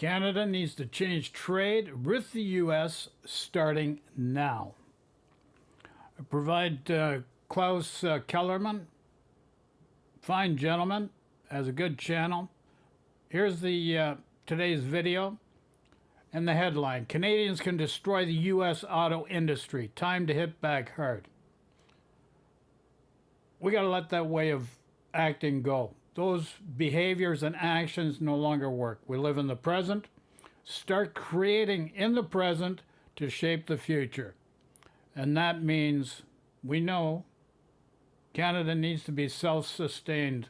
Canada needs to change trade with the U.S. starting now. I provide Klaus Kellerman, fine gentleman, has a good channel. Here's the today's video and the headline: Canadians can destroy the U.S. auto industry. Time to hit back hard. We got to let that way of acting go. Those behaviors and actions no longer work. We live in the present. Start creating in the present to shape the future. And that means we know Canada needs to be self-sustained.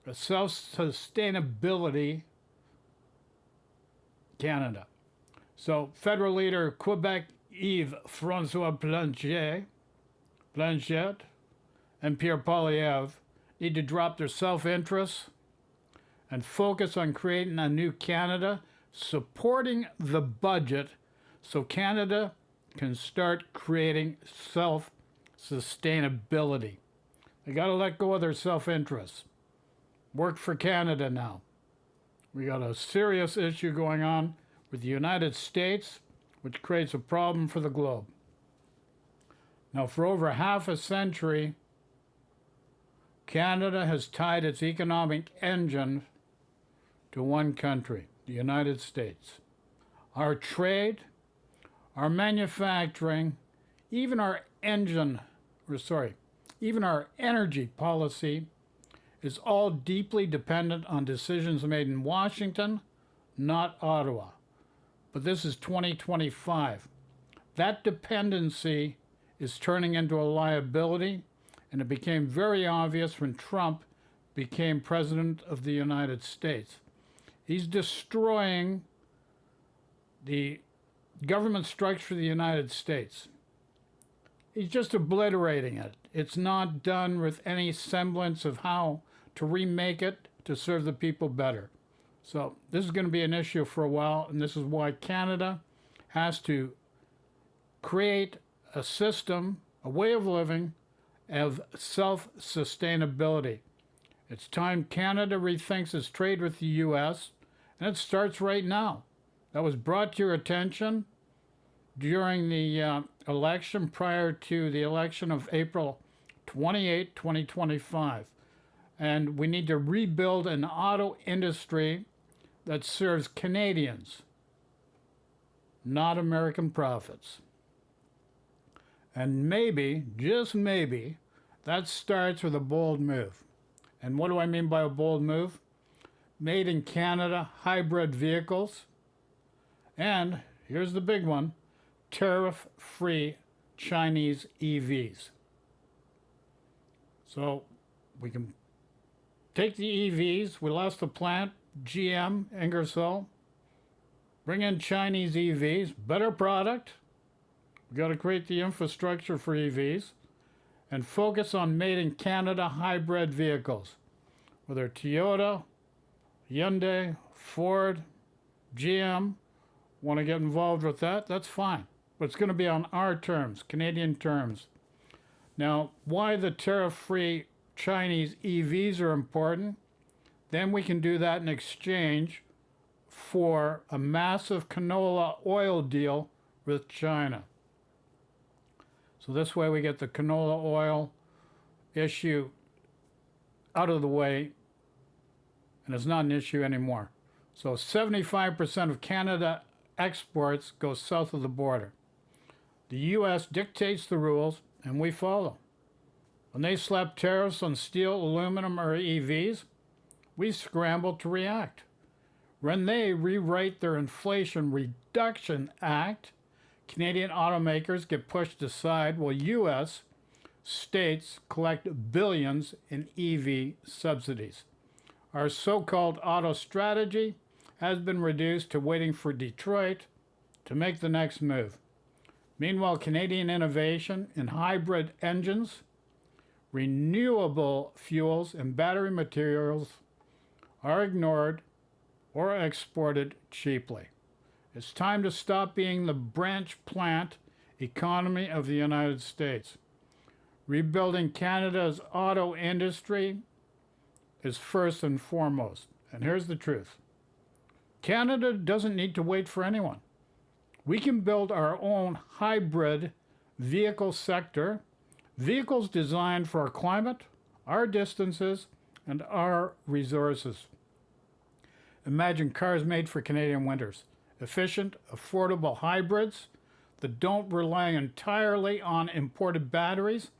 A self-sustainability Canada. So federal leader Quebec Yves François Blanchet and Pierre Poilievre need to drop their self-interest and focus on creating a new Canada, supporting the budget so Canada can start creating self-sustainability. They got to let go of their self-interest. Work for Canada now. We got a serious issue going on with the United States, which creates a problem for the globe. Now, for over half a century, Canada has tied its economic engine to one country, the United States. Our trade, our manufacturing, even our energy policy is all deeply dependent on decisions made in Washington, not Ottawa. But this is 2025. That dependency is turning into a liability, and it became very obvious when Trump became president of the United States. He's destroying the government structure of the United States. He's just obliterating it. It's not done with any semblance of how to remake it to serve the people better. So this is going to be an issue for a while, and this is why Canada has to create a system, a way of living, of self-sustainability. It's time Canada rethinks its trade with the U.S., and it starts right now. That was brought to your attention during the election, prior to the election of April 28, 2025. And we need to rebuild an auto industry that serves Canadians, not American profits. And maybe, just maybe, that starts with a bold move. And what do I mean by a bold move? Made in Canada hybrid vehicles. And here's the big one: tariff-free Chinese EVs. So we can take the EVs, we lost the plant, GM, Ingersoll, bring in Chinese EVs, better product. We got to create the infrastructure for EVs and focus on made in Canada hybrid vehicles. Whether Toyota, Hyundai, Ford, GM want to get involved with that, that's fine. But it's going to be on our terms, Canadian terms. Now, why the tariff-free Chinese EVs are important? Then we can do that in exchange for a massive canola oil deal with China. So this way we get the canola oil issue out of the way, and it's not an issue anymore. So 75% of Canada exports go south of the border. The U.S. dictates the rules, and we follow. When they slap tariffs on steel, aluminum, or EVs, we scramble to react. When they rewrite their Inflation Reduction Act, Canadian automakers get pushed aside while U.S. states collect billions in EV subsidies. Our so-called auto strategy has been reduced to waiting for Detroit to make the next move. Meanwhile, Canadian innovation in hybrid engines, renewable fuels, and battery materials are ignored or exported cheaply. It's time to stop being the branch plant economy of the United States. Rebuilding Canada's auto industry is first and foremost. And here's the truth. Canada doesn't need to wait for anyone. We can build our own hybrid vehicle sector, vehicles designed for our climate, our distances, and our resources. Imagine cars made for Canadian winters, efficient, affordable hybrids that don't rely entirely on imported batteries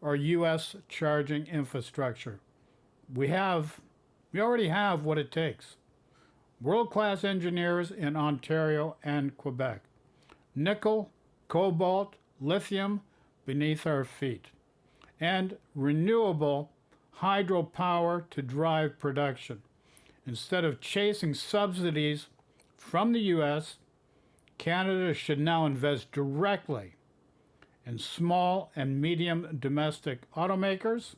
or US charging infrastructure. We already have what it takes. World-class engineers in Ontario and Quebec. Nickel, cobalt, lithium beneath our feet. And renewable hydropower to drive production. Instead of chasing subsidies from the US, Canada should now invest directly in small and medium domestic automakers,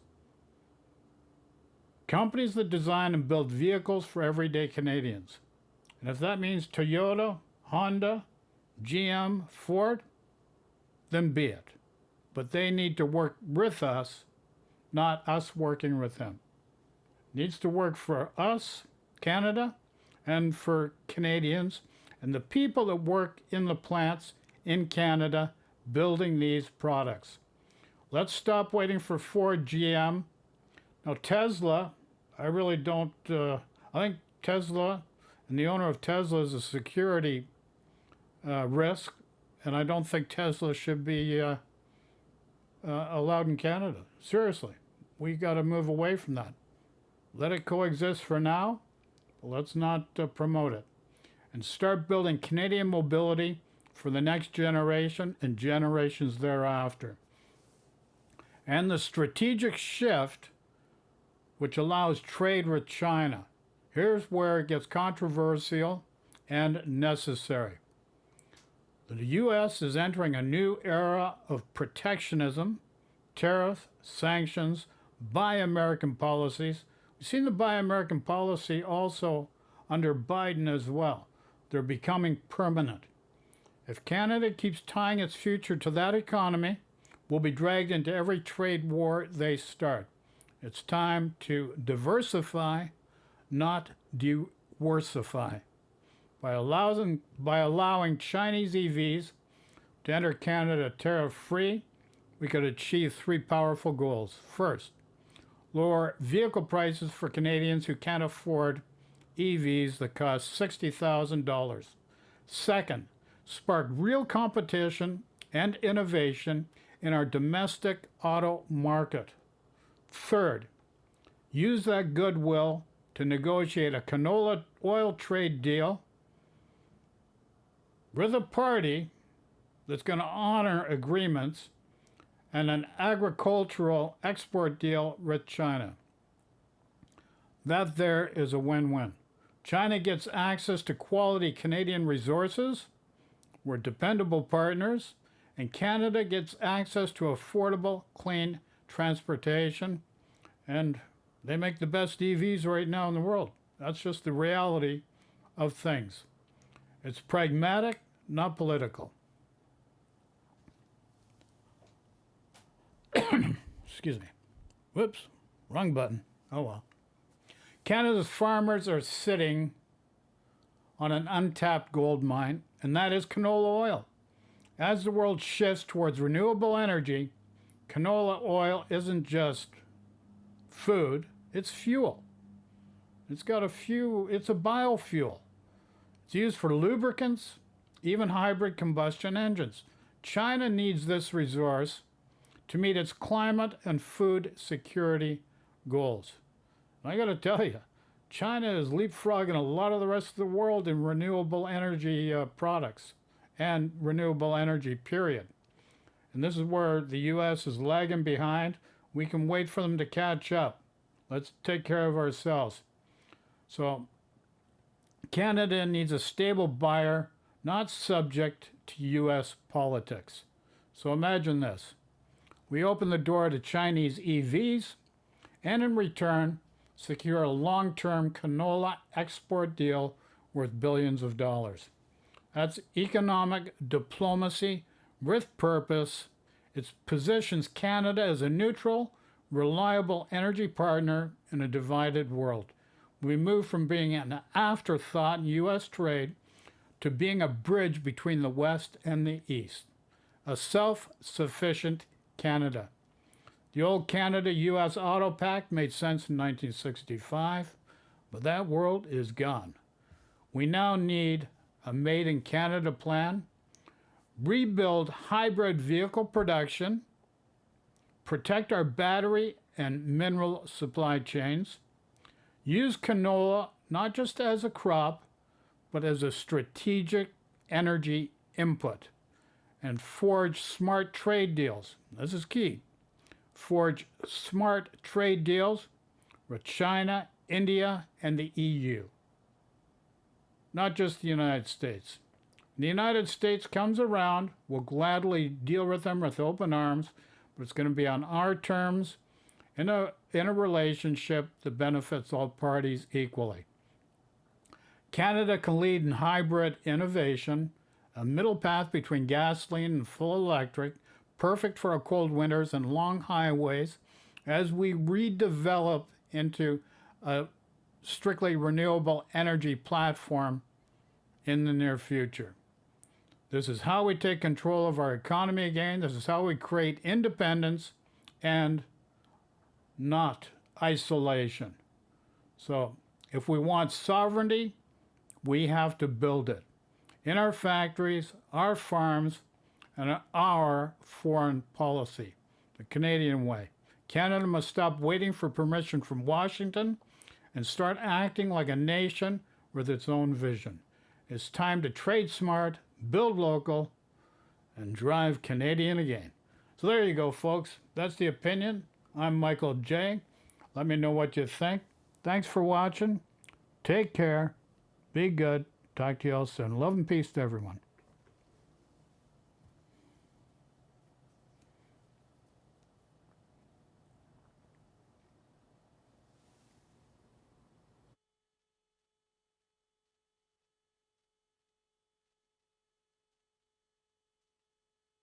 companies that design and build vehicles for everyday Canadians. And if that means Toyota, Honda, GM, Ford, then be it. But they need to work with us, not us working with them. It needs to work for us, Canada, and for Canadians, and the people that work in the plants in Canada building these products. Let's stop waiting for Ford, GM. Now, Tesla, I really don't, I think Tesla and the owner of Tesla is a security risk, and I don't think Tesla should be allowed in Canada. Seriously, we got to move away from that. Let it coexist for now, but let's not promote it. And start building Canadian mobility for the next generation and generations thereafter. And the strategic shift which allows trade with China. Here's where it gets controversial and necessary. The U.S. is entering a new era of protectionism, tariff, sanctions, Buy American policies. We've seen the Buy American policy also under Biden as well. They're becoming permanent. If Canada keeps tying its future to that economy, we'll be dragged into every trade war they start. It's time to diversify, not diworsify. By allowing Chinese EVs to enter Canada tariff-free, we could achieve three powerful goals. First, lower vehicle prices for Canadians who can't afford EVs that cost $60,000. Second, spark real competition and innovation in our domestic auto market. Third, use that goodwill to negotiate a canola oil trade deal with a party that's going to honor agreements and an agricultural export deal with China. That there is a win-win. China gets access to quality Canadian resources. We're dependable partners. And Canada gets access to affordable, clean transportation. And they make the best EVs right now in the world. That's just the reality of things. It's pragmatic, not political. Excuse me. Whoops, wrong button. Oh well. Canada's farmers are sitting on an untapped gold mine, and that is canola oil. As the world shifts towards renewable energy, canola oil isn't just food, it's fuel. It's a biofuel. It's used for lubricants, even hybrid combustion engines. China needs this resource to meet its climate and food security goals. I got to tell you, China is leapfrogging a lot of the rest of the world in renewable energy products and renewable energy, period. And this is where the U.S. is lagging behind. We can wait for them to catch up. Let's take care of ourselves. So Canada needs a stable buyer, not subject to U.S. politics. So imagine this. We open the door to Chinese EVs, and in return, secure a long-term canola export deal worth billions of dollars. That's economic diplomacy with purpose. It positions Canada as a neutral, reliable energy partner in a divided world. We moved from being an afterthought in U.S. trade to being a bridge between the West and the East, a self-sufficient Canada. The old Canada-U.S. Auto Pact made sense in 1965, but that world is gone. We now need a Made in Canada plan, rebuild hybrid vehicle production, protect our battery and mineral supply chains, use canola not just as a crop, but as a strategic energy input, and forge smart trade deals. This is key. Forge smart trade deals with China, India, and the EU. Not just the United States. The United States comes around, we'll gladly deal with them with open arms, but it's going to be on our terms in a relationship that benefits all parties equally. Canada can lead in hybrid innovation, a middle path between gasoline and full electric, perfect for our cold winters and long highways as we redevelop into a strictly renewable energy platform in the near future. This is how we take control of our economy again. This is how we create independence and not isolation. So if we want sovereignty, we have to build it in our factories, our farms, and our foreign policy, the Canadian way. Canada must stop waiting for permission from Washington and start acting like a nation with its own vision. It's time to trade smart, build local, and drive Canadian again. So there you go, folks. That's the opinion. I'm Michael J. Let me know what you think. Thanks for watching. Take care. Be good. Talk to you all soon. Love and peace to everyone.